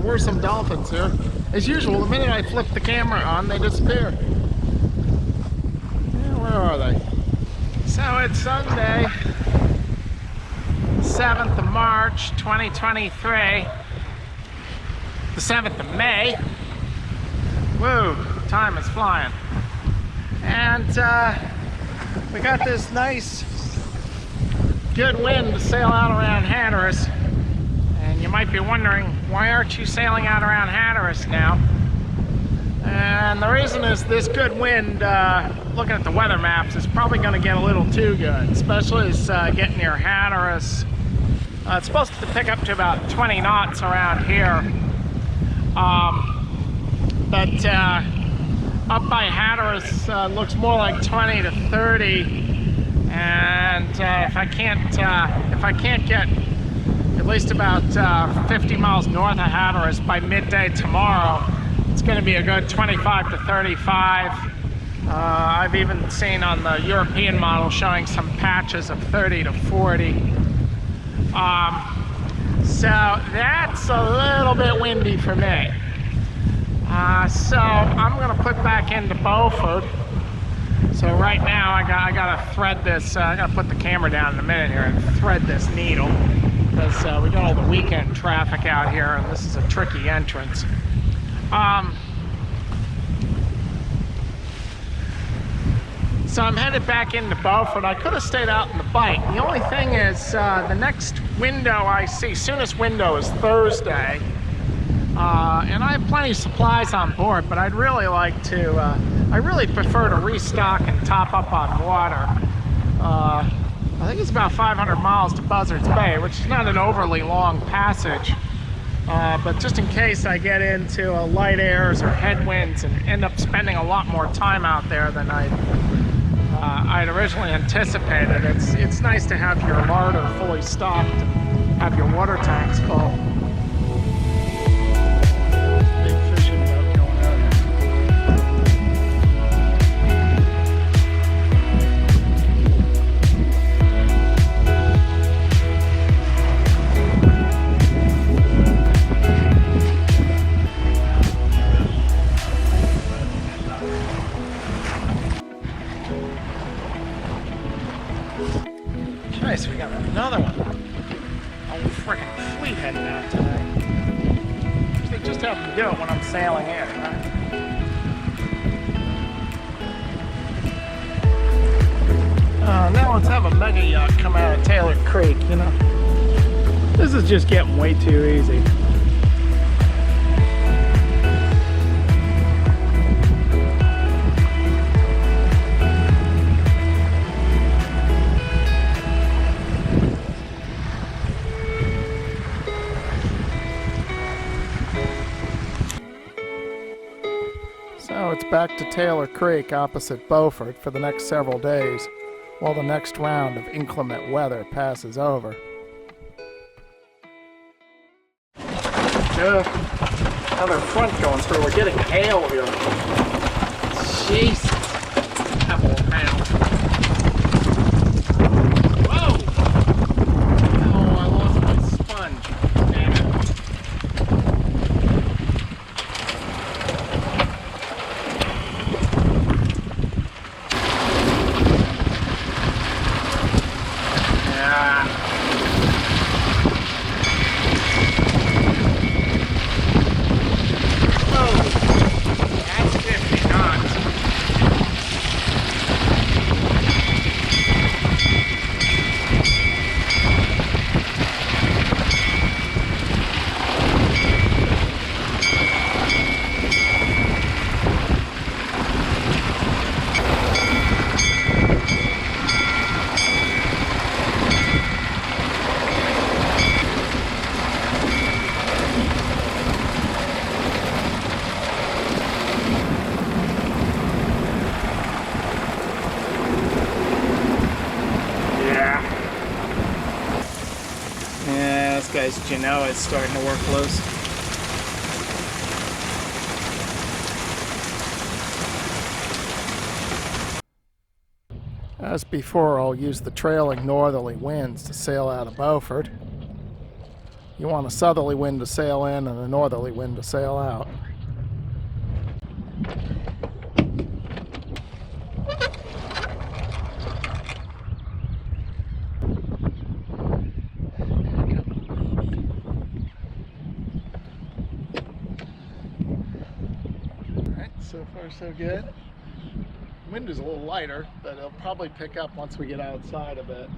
were some dolphins here. As usual, the minute I flip the camera on, they disappear. Yeah, where are they? So it's Sunday, 7th of March, 2023. The 7th of May. Woo, time is flying. And we got this nice, good wind to sail out around Hatteras. And you might be wondering, why aren't you sailing out around Hatteras now? And the reason is this good wind, looking at the weather maps, is probably going to get a little too good, especially as getting near Hatteras. It's supposed to pick up to about 20 knots around here. But up by Hatteras looks more like 20 to 30, and if I can't get at least about 50 miles north of Hatteras by midday tomorrow, it's going to be a good 25 to 35. I've even seen on the European model showing some patches of 30 to 40. So that's a little bit windy for me. So I'm going to put back into Beaufort. So right now I gotta thread this. I gotta put the camera down in a minute here and thread this needle, because we got all the weekend traffic out here, and this is a tricky entrance. So I'm headed back into Beaufort. I could have stayed out in the Bight. The only thing is, the next window I see, soonest window is Thursday. And I have plenty of supplies on board, but I'd really like to, I really prefer to restock and top up on water. I think it's about 500 miles to Buzzards Bay, which is not an overly long passage. But just in case I get into light airs or headwinds and end up spending a lot more time out there than I'd originally anticipated, it's nice to have your larder fully stocked and have your water tanks full. Nice, we got another one. Whole freaking fleet heading out today. They just have to do it when I'm sailing in, right? Now let's have a mega yacht come out of Taylor Creek, you know. This is just getting way too easy. So it's back to Taylor Creek opposite Beaufort for the next several days, while the next round of inclement weather passes over. Another front going through. We're getting hail here. Jesus. Apple pound. Whoa! Oh, I lost my sponge. Damn it. This guy's Genoa is starting to work loose. As before, I'll use the trailing northerly winds to sail out of Beaufort. You want a southerly wind to sail in and a northerly wind to sail out. Alright, so far so good. Wind is a little lighter, but it'll probably pick up once we get outside a bit.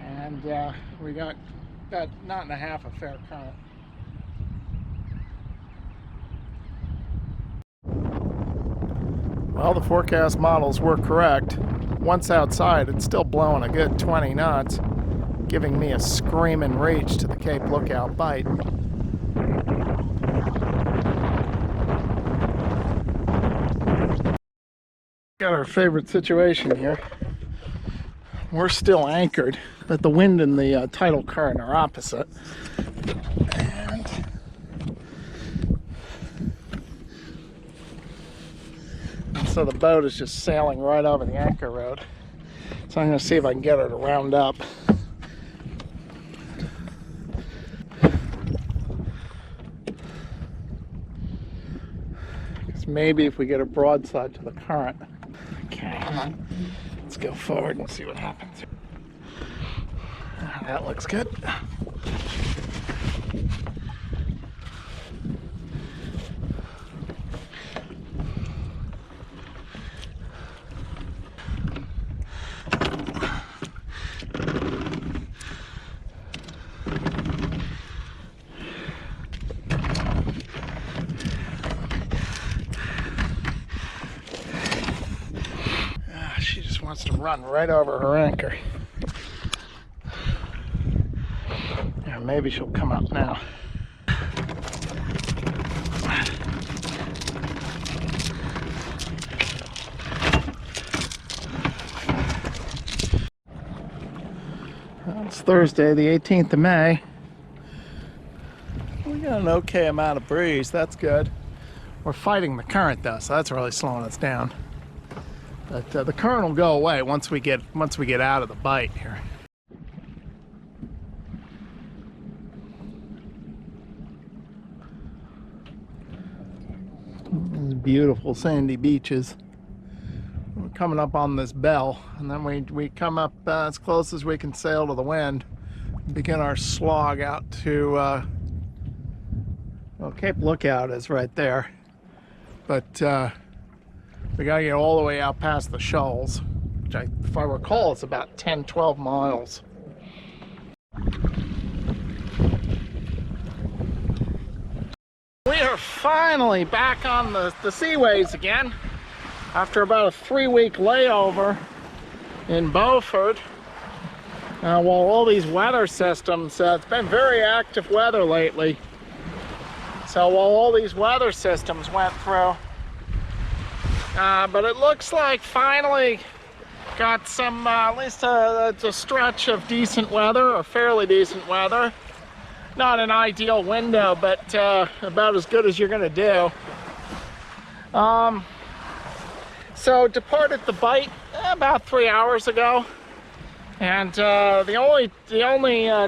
And we got about knot and a half of fair current. Well, the forecast models were correct. Once outside, it's still blowing a good 20 knots, giving me a screaming reach to the Cape Lookout Bight. Got our favorite situation here. We're still anchored, but the wind and the tidal current are opposite. And so the boat is just sailing right over the anchor road. So I'm going to see if I can get her to round up. Because maybe if we get a broadside to the current. Okay, let's go forward and see what happens. That looks good. She just wants to run right over her anchor. Yeah, maybe she'll come up now. Well, it's Thursday, the 18th of May. We got an okay amount of breeze, that's good. We're fighting the current though, so that's really slowing us down. But the current will go away once we get out of the bight here. These beautiful sandy beaches. We're coming up on this bell, and then we come up as close as we can sail to the wind. Begin our slog out to well, Cape Lookout is right there, but we gotta get all the way out past the shoals, which if I recall, is about 10-12 miles. We are finally back on the seaways again after about a 3-week layover in Beaufort. While all these weather systems, it's been very active weather lately. So while all these weather systems went through, but it looks like finally got some, at least a stretch of decent weather, or fairly decent weather. Not an ideal window, but about as good as you're gonna do. So departed the Bight about 3 hours ago, and the only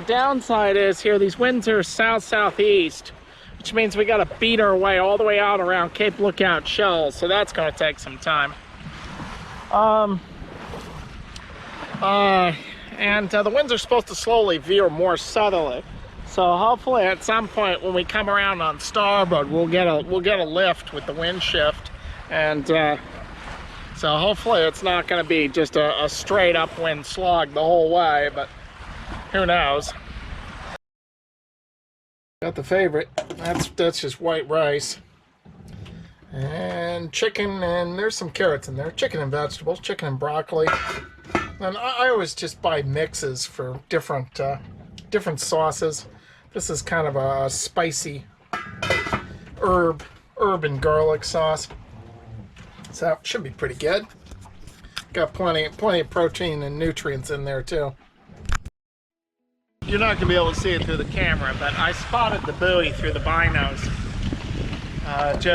downside is here these winds are south-southeast, which means we got to beat our way all the way out around Cape Lookout Shoals, so that's going to take some time. And the winds are supposed to slowly veer more southerly, so hopefully at some point when we come around on starboard, we'll get a lift with the wind shift, and so hopefully it's not going to be just a straight upwind slog the whole way, but who knows. Got the favorite. That's just white rice and chicken, and there's some carrots in there. Chicken and vegetables, chicken and broccoli. And I always just buy mixes for different sauces. This is kind of a spicy herb and garlic sauce, so it should be pretty good. Got plenty of protein and nutrients in there too. You're not going to be able to see it through the camera, but I spotted the buoy through the binos. It's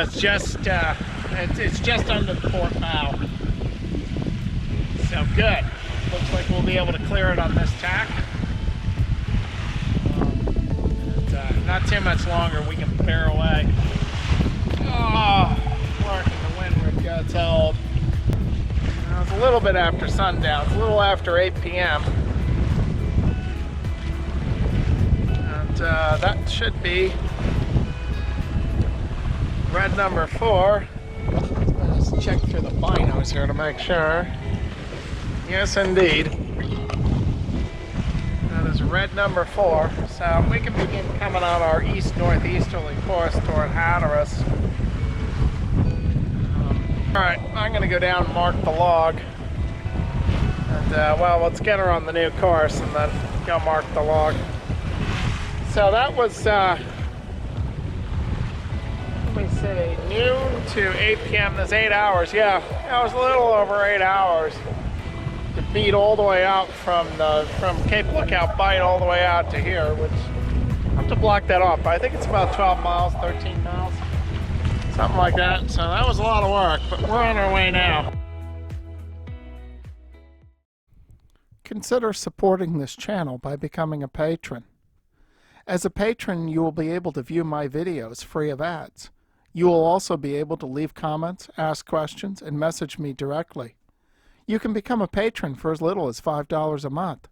just under the port bow. So good. Looks like we'll be able to clear it on this tack. too much longer, we can bear away. Oh, working the windward gut's held. It's a little bit after sundown. It's a little after 8 p.m. And that should be red number 4. Let's check through the binos here to make sure. Yes, indeed. That is red number 4. So we can begin coming on our east-northeasterly course toward Hatteras. Alright, I'm going to go down and mark the log. And, well, let's get her on the new course and then go mark the log. So that was, let me see, noon to 8 p.m. That's 8 hours. Yeah, that was a little over 8 hours to beat all the way out from Cape Lookout Bight all the way out to here, which I have to block that off. But I think it's about 12 miles, 13 miles. Something like that. So that was a lot of work, but we're on our way now. Consider supporting this channel by becoming a patron. As a patron, you will be able to view my videos free of ads. You will also be able to leave comments, ask questions, and message me directly. You can become a patron for as little as $5 a month.